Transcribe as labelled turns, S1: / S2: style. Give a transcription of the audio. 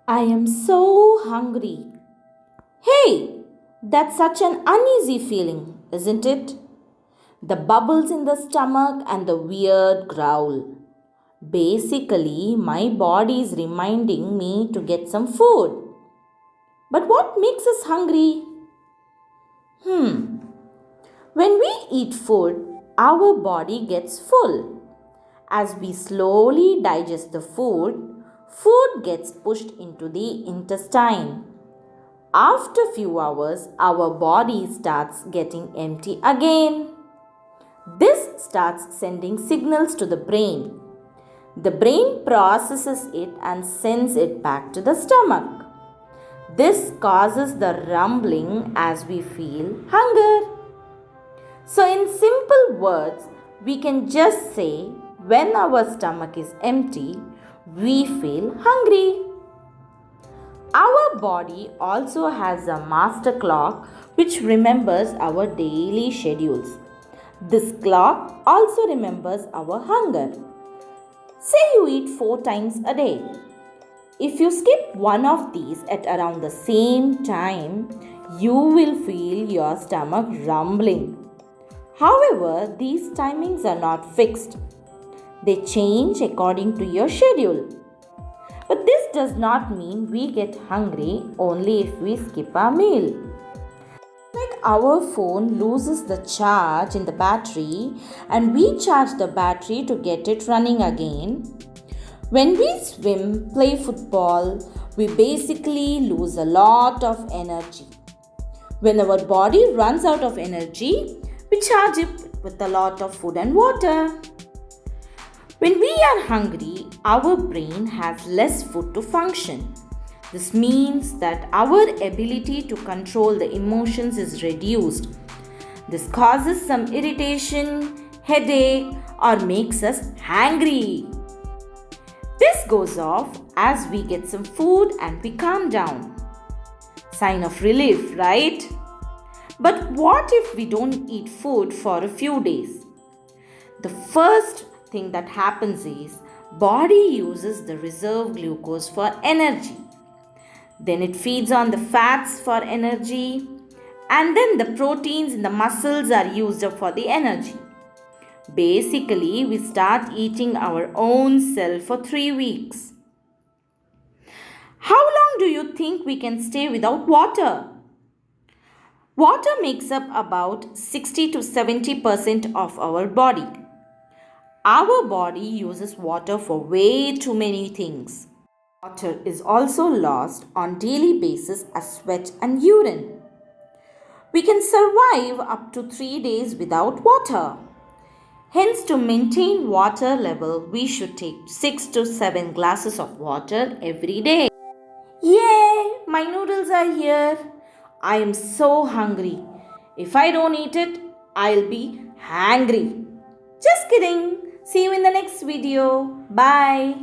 S1: I am so hungry. Hey, that's such an uneasy feeling, isn't it? The bubbles in the stomach and the weird growl. Basically, my body is reminding me to get some food. But what makes us hungry? Hmm. When we eat food, our body gets full. As we slowly digest the food, food gets pushed into the intestine. After few hours, our body starts getting empty again. This starts sending signals to the brain. The brain processes it and sends it back to the stomach. This causes the rumbling as we feel hunger. So, in simple words, we can just say when our stomach is empty, we feel hungry. Our body also has a master clock which remembers our daily schedules. This clock also remembers our hunger. Say you eat 4 times a day. If you skip one of these at around the same time, you will feel your stomach rumbling. However, these timings are not fixed. They change according to your schedule. But this does not mean we get hungry only if we skip our meal. Like our phone loses the charge in the battery and we charge the battery to get it running again. When we swim, play football, we basically lose a lot of energy. When our body runs out of energy, we charge it with a lot of food and water. When we are hungry, our brain has less food to function. This means that our ability to control the emotions is reduced. This causes some irritation, headache, or makes us hangry. This goes off as we get some food and we calm down. Sign of relief, right? But what if we don't eat food for a few days? The first thing that happens is body uses the reserve glucose for energy. Then it feeds on the fats for energy, and then the proteins in the muscles are used up for the energy. Basically, we start eating our own self for 3 weeks. How long do you think we can stay without water? Water makes up about 60 to 70% of our body. Our body uses water for way too many things. Water is also lost on daily basis as sweat and urine. We can survive up to 3 days without water. Hence, to maintain water level, we should take 6 to 7 glasses of water every day. Yay! My noodles are here. I am so hungry. If I don't eat it, I'll be hangry. Just kidding. See you in the next video. Bye.